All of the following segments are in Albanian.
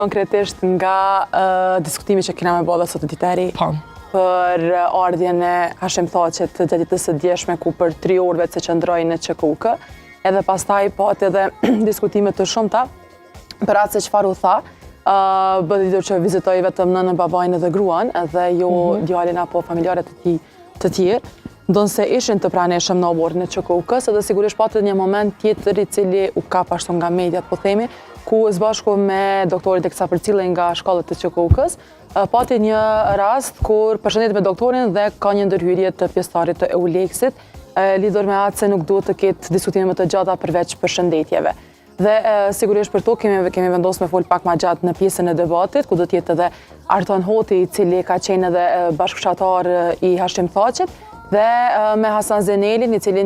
Konkretisht nga diskutimi që kena me bolla sot të diteri për ardhjen e Hashim Thaqit të ditës së djeshme ku për 3 orëve se qëndroi në ÇKUK, edhe pastaj pati edhe diskutime të shumta për atë se çfarë u tha, bëhet ditur që vizitoi vetëm nënën, babain edhe gruan, edhe jo djalin apo familjarët e tij të tjerë. Ndonse ishin të pranishëm në oborrin e ÇKUK-s, edhe sigurisht pati një moment tjetër i cili u kap ashtu nga mediat, po themi, ku së bashku me doktorit e kësa përcillen nga shkallët të ÇKUK-s, pati një rast kur përshëndet me doktorin dhe ka një ndërhyrje të pjesëtarit të EULEX-it, lidhur me atë se nuk duhet të ketë diskutime më të gjata përveç përshëndetjeve. Dhe sigurisht për to kemi vendosur me fol pak më gjatë në pjesën e debatit, ku do të jetë edhe Artan Hoti, i cili ka qenë edhe bashkëfshatar i Hashim Thaqit, dhe me Hasan Zenelin, i cili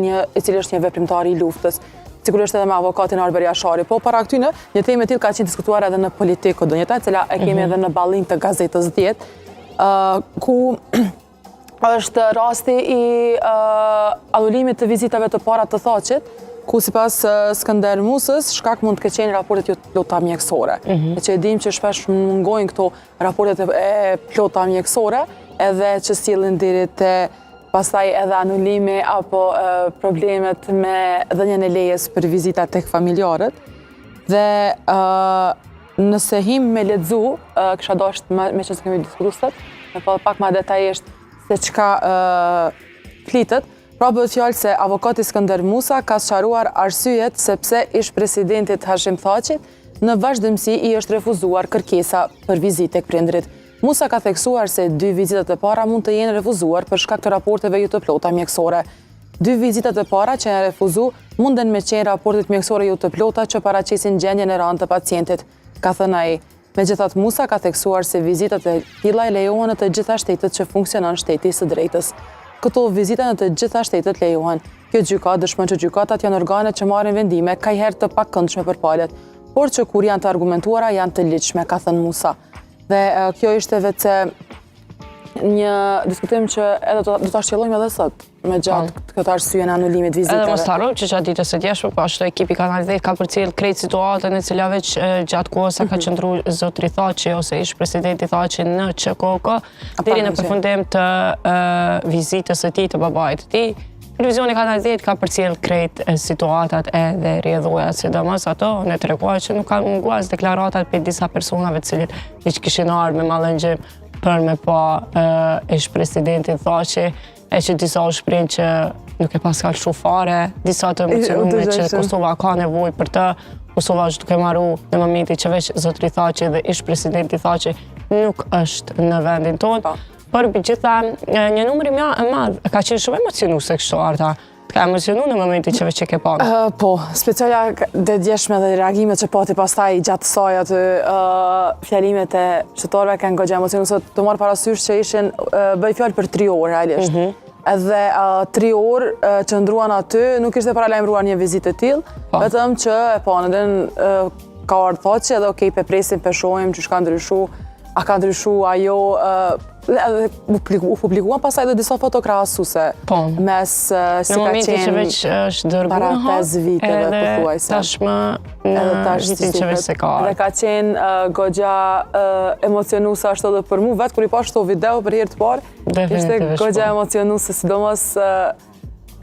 është një veprimtar i luftës. Sigurisht edhe me avokatin Arber Jashari, po para këtyne, një temë e tillë ka qenë diskutuar edhe në Politico do njëta, cila e kemi edhe në ballin të gazetës 10, ku është rasti i anullimit të vizitave të para të Thaqit, ku sipas Skënder Musës, shkak mund të ketë qenë raportet jo të plota mjekësore. E që e dim që shpesh mungojnë këto raportet e plota mjekësore, edhe që sjellin deri te pastaj edhe anullimi apo problemet me dhënien e lejes për vizita tek familjarët. Dhe nëse him me lexu, kisha dashur me që kemi diskutuar sot, me pak më detajisht se çka flitet. Pra bëhet fjalë se avokati Skënder Musa ka sqaruar arsyet sepse ish presidentit Hashim Thaqit në vazhdimsi i është refuzuar kërkesa për vizitë tek prindrit. Musa ka theksuar se 2 vizitat e para mund të jenë refuzuar për shkak të raporteve jo të plota mjekësore. 2 vizitat e para që janë refuzu munden me qenë raportet mjekësore jo të plota që paraqesin gjendjen e rëndë të pacientit, ka thënë ai. Megjithatë, Musa ka theksuar se vizitat e tilla lejohen në të gjitha shtetet që funksionon shteti i së drejtës. Këto vizita në të gjitha shtetet lejohen. Kjo gjykatë dëshmon që gjykatat janë organe që marrin vendime kajherë të pakëndshme për palët, por që kur janë të argumentuara janë të ligjshme, ka thënë Musa. Dhe kjo ishte vetë një diskutim që edhe do ta shqellojmë edhe sot me gjatë këtë arsye në anullimit vizitave. Edhe mos harro që gjatë ditës së djeshme, po ashtu ekipi Kanal 10 ka përcjell krejt situatën e cila veç gjatë kohës sa ka qëndruar zotri Thaqi ose ish presidenti Thaqi në ÇKUK deri në përfundim të vizitës së tij të babait të tij. Televizioni Kanal 10 ka përcjell krejt situatat edhe rrjedhojat, sidomos ato ne treguar që nuk kanë munguar deklaratat për disa personave të cilët hiç kishin ardhur me mallëngjim për me pa ish presidentin Thaqi, e që disa u shprehin që nuk e pas kalëshu fare, disa të emocionume që Kosova ka nevojë për të, Kosova është duke marru në momenti që veç zotri Thaqi dhe ish presidenti Thaqi nuk është në vendin tonë. Por gjitha një numër i madh ka qenë shumë emocionuese kështu Arta. Ka emocionu në momenti që veç e ke parë. Po, speciala dhe djeshme dhe reagimet që pati pastaj gjatë saj aty fjalimet e qytetarëve kanë goxha emocionuese. Të marr parasysh që ishin bëj fjalë për 3 orë realisht. Edhe 3 orë që ndruan aty, nuk ishte paralajmëruar një vizitë e tillë, vetëm që e panën ka ardhur Thaqi edhe okej, pe presim, pe shohim që ka ndryshu, a ka ndryshu ajo, edhe u publikuan pasaj dhe disa foto krahasuese mes si ka qenë që veç është dërguar para 5 viteve pothuajse. Tashmë në vitin që veç se ka ardhur. Dhe ka qenë goxha emocionuese ashtu edhe për mua, vetë kur i pash këto video për herë të parë, ishte goxha emocionuese, sidomos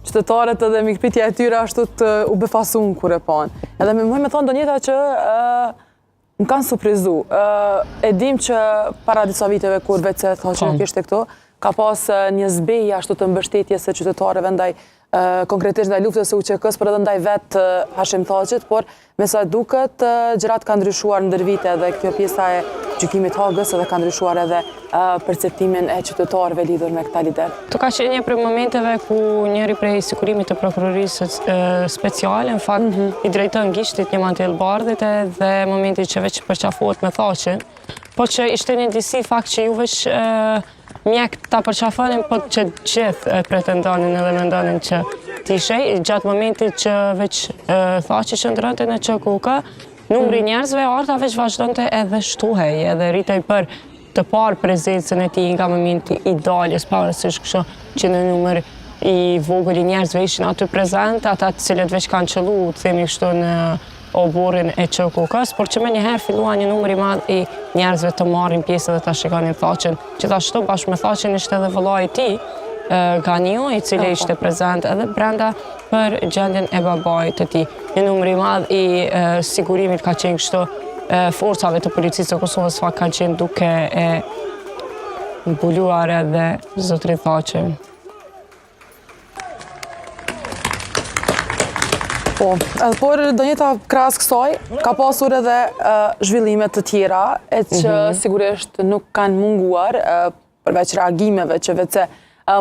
qytetarët edhe mikpritja e tyre ashtu të u befasuan kur e panë. Edhe më thonë donjeta që më kanë surprizu. E dim që para disa viteve kur vetë se Thaqi nuk ishte këto, ka pas një zbejje ashtu të mbështetjes së qytetarëve ndaj konkretisht ndaj luftës së UÇK-s, por edhe ndaj vetë Hashim Thaqit, por me sa duket gjërat kanë ndryshuar ndër vite dhe kjo pjesa e gjykimit Hagës edhe ka ndryshuar edhe perceptimin e qytetarëve lidhur me këta lider. To ka qenë një prej momenteve ku njëri prej sigurimit të prokurorisë speciale, në fakt i drejton gishtit një Mantel Bardhit dhe momenti që veç përqafohet me Thaqin, po që ishte një disi fakt që ju veç mjek ta përqafonin, po që gjithë pretendonin edhe mendonin që t'ishej, gjatë momentit që veç Thaqi qëndronte në ÇKUK, numri njerëzve Arta veç vazhdonte edhe shtuhej, edhe rritej për të parë prezencën e tij nga momenti i daljes, pavarësisht kështu që në numër i vogël i njerëzve ishin aty prezent, ata të cilët veç kanë qëllu, themi kështu në oburin e QKK-s, por që me njëherë fillua një numër i madh i njerëzve të marrin pjesë dhe ta shikonin Thaqin. Gjithashtu bashkë me Thaqin ishte edhe vëllai i tij, Ganiu, i cili ishte prezent edhe brenda për gjendjen e babait të tij. Një numër i madh i sigurimit ka qenë kështu, forcave të policisë të Kosovës fakt kanë qenë duke e mbuluar edhe zotrin Thaqin. Po, por Donjeta krahas kësaj ka pasur edhe zhvillime të tjera që sigurisht nuk kanë munguar përveç reagimeve që vetë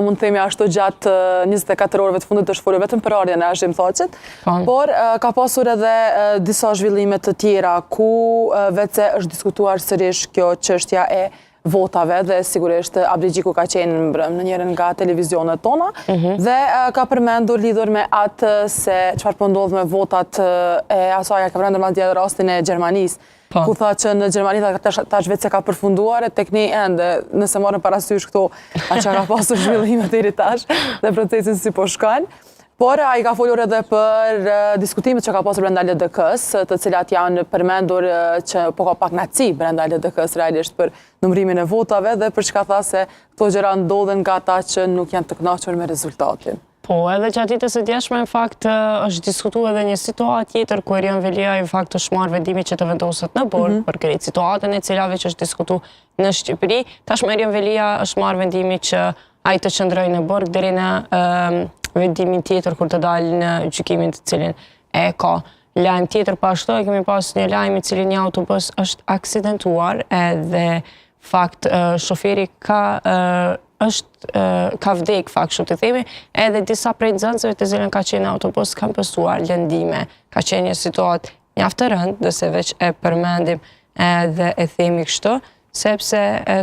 mund të themi ashtu gjatë 24 orëve të fundit të shfolur vetëm për ardhjen e Hashim Thaqit, por ka pasur edhe disa zhvillime të tjera ku vetë është diskutuar sërish kjo çështja e votave dhe sigurisht Abdi Gjiku ka qenë mbrëm në njërin nga televizionet tona dhe ka përmendur lidhur me atë se çfarë po ndodh me votat e asaj, ka përmendur madje rastin e Gjermanisë, ku tha që në Gjermani tash vetë se ka përfunduar e tek ne ende, nëse marrën parasysh këto që ka pasur zhvillime deri tash dhe procesin si po shkon. Por ai ka folur edhe për diskutimet që ka pasur brenda LDK-s, të cilat janë përmendur që po ka pak naci brenda LDK-s realisht për numërimin e votave dhe për çka tha se këto gjëra ndodhen nga ata që nuk janë të kënaqur me rezultatin. Po, edhe gjatë ditës së djeshme, në fakt, është diskutuar edhe një situatë tjetër ku Erion Velia në fakt është marrë vendimi që të vendoset në burg për këtë situatën e cila veç është diskutuar në Shqipëri. Tashmë Erion Velia është marrë vendimi që ai të qëndrojë në burg deri në vendimin tjetër kur të dalë në gjykimin të cilin e ka. Lajm tjetër pashtu kemi pas një lajm i cili një autobus është aksidentuar edhe fakt shoferi ka vdek fakt shumë të themi, edhe disa prej nxënësve të cilën ka qenë autobus kanë pësuar lëndime. Ka qenë një situatë mjaft e rëndë, nëse veç e përmendim edhe e themi kështu, sepse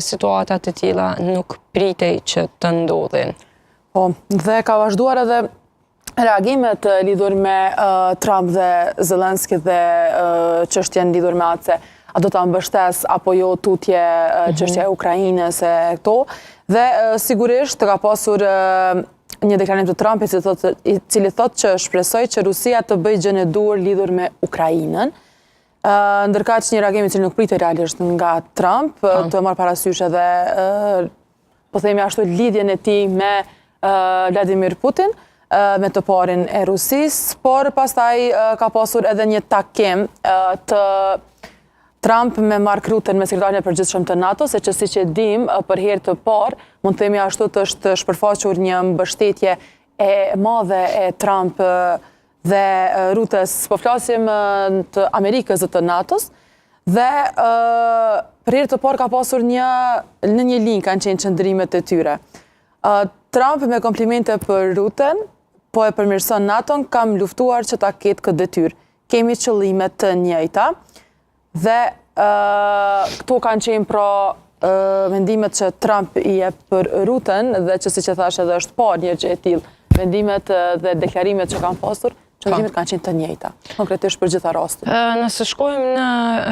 situatat të tilla nuk pritej që të ndodhin. Po, dhe ka vazhduar edhe reagimet lidhur me Trump dhe Zelenski dhe çështjen lidhur me atë se a do ta mbështes apo jo tutje çështja e Ukrainës e këto. Dhe sigurisht ka pasur një deklarim të Trumpit i cili thotë që shpresoj që Rusia të bëjë gjën e duhur lidhur me Ukrainën. Ndërkaq një reagim i cili nuk pritej realisht nga Trump, të marr parasysh edhe po themi ashtu lidhjen e tij me Vladimir Putin, me të parin e Rusisë, por pastaj ka pasur edhe një takim të Trump me Mark Rutte me sekretarin e përgjithshëm të NATO, se që siç e dim për herë të parë, mund të themi ashtu të është shpërfaqur një mbështetje e madhe e Trump dhe Ruttes, po flasim të Amerikës dhe të NATO-s, dhe për herë të parë ka pasur në një linjë kanë qenë qëndrimet e tyre. Trump me komplimente për Rutten, po e përmirëson NATO-n, kam luftuar që ta ketë këtë detyrë. Kemi qëllime të njëjta dhe këto kanë qenë pra vendimet që Trump i jep për Rutten dhe që siç e thash edhe është parë një gjë e tillë. Vendimet dhe deklarimet që kanë pasur, qëndrimet kanë qenë të njëjta, konkretisht për gjitha rastet. Nëse shkojmë në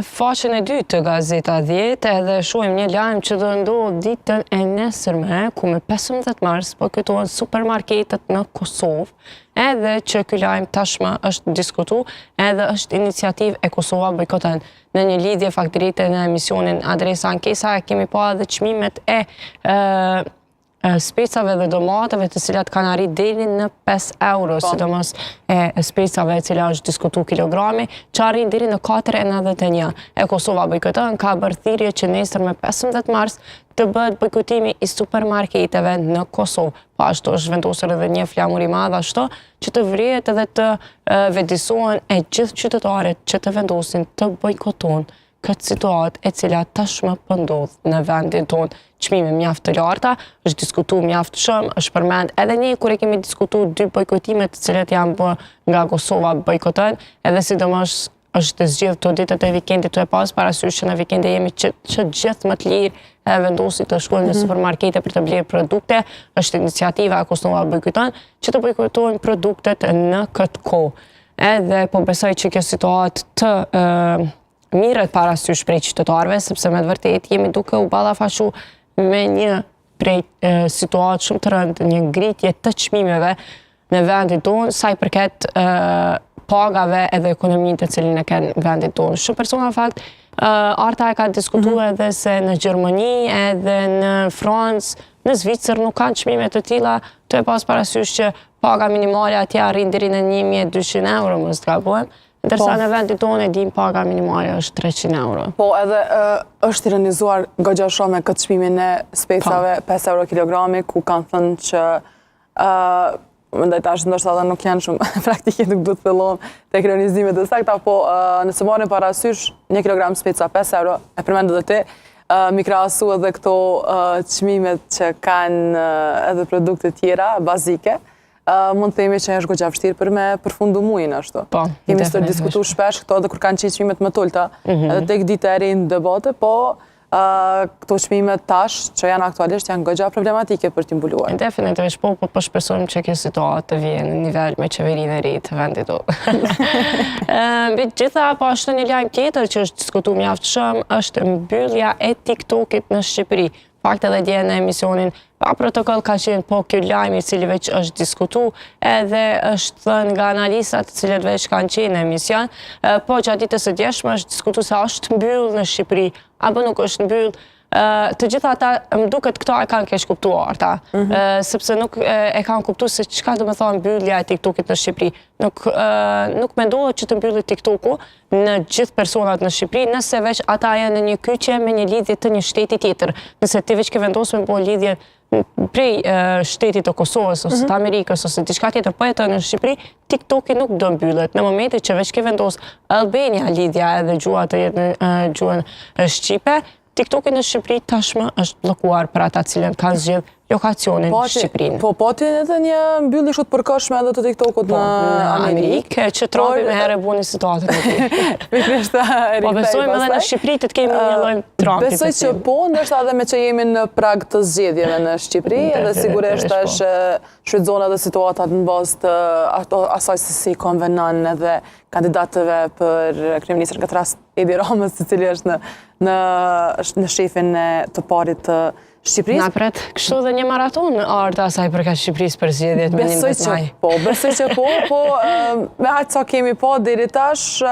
faqen e dytë të Gazeta 10 edhe shohim një lajm që do ndodh ditën e nesërme, ku me 15 mars po këtohen supermarketet në Kosovë, edhe që ky lajm tashmë është diskutuar, edhe është iniciativë e Kosova bojkoton. Në një lidhje faktirite në emisionin Adresa Ankesa kemi pa edhe çmimet e specave dhe domateve të cilat kanë arrit deri në 5 euro, sidomos e specave e cila është diskutuar kilogrami, që arrin deri në 4,91. E Kosova bojkoton, ka bërë thirrje që nesër me 15 mars të bëhet bojkotimi i supermarketeve në Kosovë. Po ashtu është vendosur edhe një flamur i madh ashtu që të vrihet edhe të vedisohen e gjithë qytetarët që të vendosin të bojkotojnë këtë situatë e cila tashmë po ndodh në vendin tonë. Çmime mjaft të larta, është diskutuar mjaft shumë, është përmend edhe ne kur e kemi diskutuar 2 bojkotimet të cilat janë bërë nga Kosova bojkoton, edhe sidomos është zgjedhur këto ditët e vikendit të e pas parasysh që në vikende jemi që gjithë më të lirë vendosin të shkojnë në supermarkete për të blerë produkte. Është iniciativa e Kosova bojkoton që të bojkotojnë produktet në këtë kohë. Edhe po besoj që kjo situatë të mirët parasysh prej qytetarëve, sepse me të vërtetë jemi duke u ballafaqur me një prej situatë shumë të rëndë, një ngritje të çmimeve në vendin tonë, sa i përket pagave edhe ekonominë të cilin e kanë vendit tonë. Shumë persona në fakt, Arta e ka diskutuar edhe se në Gjermani edhe në Francë, në Zvicër nuk kanë çmime të tilla, të e pas parasysh që paga minimale atje arrin deri në 1200 euro, mos të gabojmë. Ndërsa në vendit tonë e dim paga minimale është 300 euro. Po edhe është ironizuar goxha shumë me këtë çmimin e specave 5 euro kilogrami, ku kanë thënë që mendoj tash ndoshta edhe nuk janë shumë praktike, nuk duhet të fillojmë tek ironizimet e sakta, po nëse marrim parasysh 1 kilogram speca 5 euro, e përmend edhe ti, mi krahasu edhe këto çmimet që kanë edhe produkte tjera bazike. Mund të themi që është goxha vështirë për me përfundu muajin ashtu. Po, kemi diskutuar shpesh këto edhe kur kanë qenë çmimet më të ulta, edhe tek dita e re në debate, po këto çmime tash që janë aktualisht janë goxha problematike për t'i mbuluar. Definitivisht po shpresojmë që kjo situatë të vijë në nivel me qeverinë e re të vendit tonë. Mbi gjitha, po ashtu një lajm tjetër që është diskutuar mjaft shumë është mbyllja e TikTokit në Shqipëri. Fakt edhe dje në emisionin Pa protokoll ka qenë po kjo lajm i cili veç është diskutu edhe është thënë nga analistat të cilët veç kanë qenë në emision, po gjatë ditës së djeshme është diskutu se është mbyll në Shqipëri apo nuk është mbyll. Të gjitha ata më duket këto e kanë keq kuptuar ata, sepse nuk e kanë kuptuar se çka do të thonë mbyllja e TikTokit në Shqipëri. Nuk mendohet që të mbyllet TikToku në gjithë personat në Shqipëri, nëse veç ata janë në një kyçje me një lidhje të një shteti tjetër. Nëse ti veç ke vendosur me bëj lidhje prej shtetit të Kosovës ose të Amerikës ose diçka tjetër, po jeton në Shqipëri, TikToki nuk do mbyllet. Në momentin që veç ke vendos Albania lidhja edhe gjua të jetë në gjuhën shqipe, TikToki në Shqipëri tashmë është bllokuar për ata cilën kanë zgjedhur lokacionin në Shqipërinë. Po pati edhe një mbyllje kështu të përkohshme edhe të TikTokut në Amerikë, që Trumpi me herë buni situatën e tij. Po besojmë edhe në Shqipëri të kemi një lloj Trumpi. Besoj që po, ndoshta edhe me që jemi në prag të zgjedhjeve në Shqipëri, edhe sigurisht është shfrytëzohen edhe situatat në bazë të asaj se si konvenon edhe kandidatëve për kryeministër, në këtë rast Edi Ramës, i cili është në shefin të parit të Shqipërisë. Na pret kështu dhe një maraton Arta asaj përkat Shqipërisë për zgjedhjet me 11 maj. Besoj që po, me aq sa kemi pa deri tash,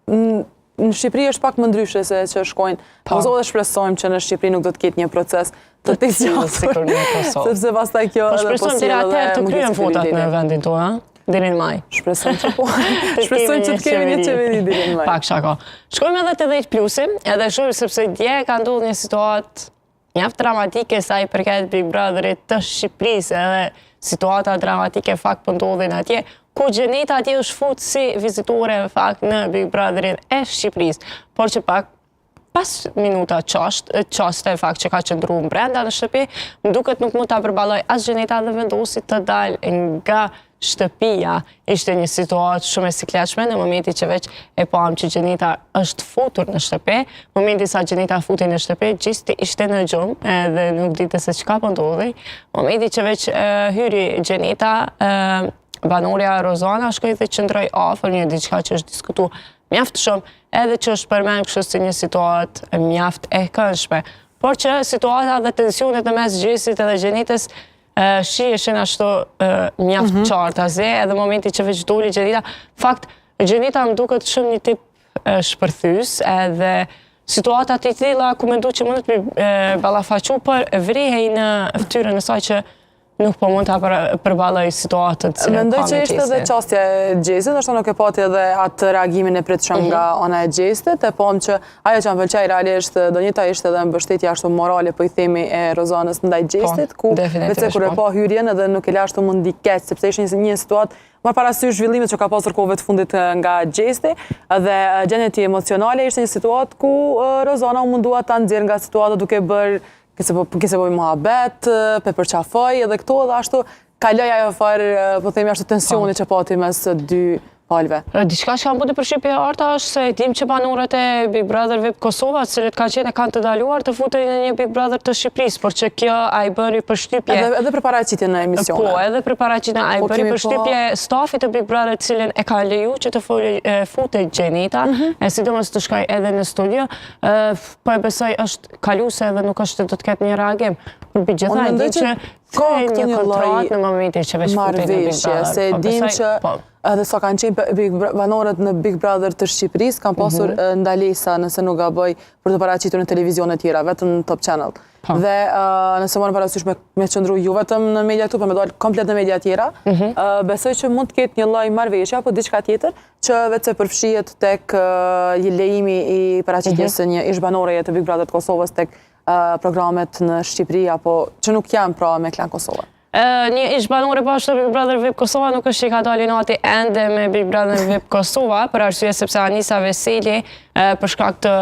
në Shqipëri është pak më ndryshe se që shkojnë. Ose dhe shpresojmë që në Shqipëri nuk do të ketë një proces të tillë sikur në Kosovë. Sepse pastaj kjo edhe po shpresojmë deri atëherë të kryhen votat në vendin tonë, deri në maj. Shpresojmë që po. Shpresojmë që të kemi një qeveri deri në maj. Pak shako. Shkojmë edhe te 10+, edhe shohim sepse dje ka ndodhur një situatë mjaft dramatike sa i përket Big Brotherit të Shqipërisë, edhe situata dramatike fakt po ndodhin atje, ku Gjeneta atje është fut si vizitore fakt në Big Brotherin e Shqipërisë, por që pak pas minuta qaste fakt që ka qëndruar brenda në shtëpi, më duket nuk mund ta përballoj as Gjeneta dhe vendosi të dalë nga shtëpia. Ishte një situatë shumë e sikletshme në momentin që veç e pam që Gjeneta është futur në shtëpi. Në momentin sa Gjeneta futi në shtëpi, Gjisti ishte në gjumë edhe nuk dite se çka po ndodhi. Në momentin që veç hyri Gjeneta, banorja Rozana shkoi dhe qëndroi afër një diçka që është diskutuar mjaft shumë, edhe që është përmend kështu si një situatë mjaft e këndshme. Por që situata dhe tensionet në mes Gjistit edhe Gjenetës shiheshin ashtu mjaft qartë azi, edhe momenti që veç doli Gjeneta, fakt Gjeneta më duket shumë një tip shpërthys, edhe situatat të tilla ku mendoj që mund të ballafaqu, por vrihej në fytyrën e saj që nuk po mund ta përballoj situatën që mendoj që ishte edhe çështja e Gjestit, ndoshta nuk e pati edhe atë reagimin e pritshëm nga ana e Gjestit, e pam që ajo që më pëlqej realisht donjeta ishte edhe mbështetja ashtu morale, po i themi e Rozanës ndaj Gjestit, ku vetë kur e pa hyrjen edhe nuk e la ashtu mundi keq, sepse ishte një situatë marr parasysh zhvillimet që ka pasur kohëve të fundit nga Gjesti, dhe gjendja emocionale ishte një situatë ku Rozana u mundua ta nxjerrë nga situata duke bërë kese po i muhabet, pe përqafoj, edhe këto edhe ashtu kaloj ajo farë, po themi ashtu tensioni që pati mes dy palve. Diçka që kam bëti për Shqipje Arta është se dim që banorët e Big Brother VIP Kosova, cilët ka qenë kanë të daluar të futej në një Big Brother të Shqipërisë, por që kjo a i bëri për shtypje. Edhe për paraqitje në emisione. Po, edhe për paraqitje a i bëri për shtypje stafit të Big Brother cilën e ka leju që të futej Gjeneta, e sidomos të shkoj edhe në studio, po e besoj është kaluese edhe nuk është do të ketë një reagim. Për gjitha e di që ka këtë një lloj në momentin që veç futej në Big marrëveshje, Brother. se dim që edhe sa kanë qenë banorët në Big Brother të Shqipërisë, kanë pasur ndalesa, nëse nuk gaboj, për të paraqitur në televizione tjera, vetëm në Top Channel. Dhe nëse morën parasysh me qëndru ju vetëm në media këtu, për me dalë komplet në media tjera, besoj që mund të ketë një lloj marrëveshje apo diçka tjetër që vetë se përfshihet tek lejimi i paraqitjes së një ish-banoreje të Big Brother të Kosovës tek programet në Shqipëri apo që nuk janë pra me Klan Kosova. Një ish-banore bashkë të Big Brother VIP Kosova nuk është që i ka dalë nati ende me Big Brother VIP Kosova, për arsye sepse Anisa Veseli, për shkak të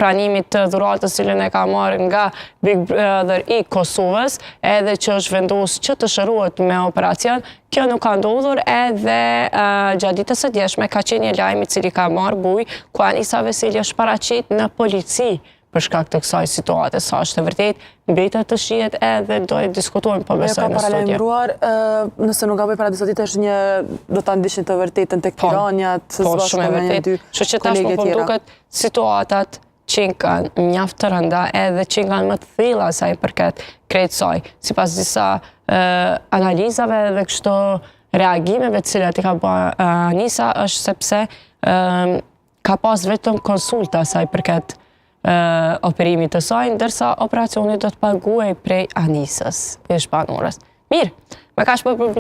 pranimit të dhuratës cilën e ka marrë nga Big Brother i Kosovës, edhe që është vendosur që të shërohet me operacion, kjo nuk ka ndodhur edhe gjatë ditës së djeshme ka qenë një lajm i cili ka marrë bujë ku Anisa Veseli është paraqit në polici për shkak të kësaj situate, sa është e vërtet, mbetet të shihet edhe do të diskutojmë po besoj në studio. Paralajmëruar, nëse nuk gaboj para disa ditë është një do ta ndiqni të vërtetën tek Tiranjat, po shumë e vërtet. Kështu që tashmë po duket situatat që kanë mjaft të rënda edhe që kanë më të thella sa i përket krejt saj, sipas disa analizave dhe kështu reagimeve të cilat i ka bërë Anisa është sepse ka pas vetëm konsulta sa i përket operimit të saj, ndërsa operacioni do të paguaj prej Anisës, ish-banorës. Mirë, me kaq për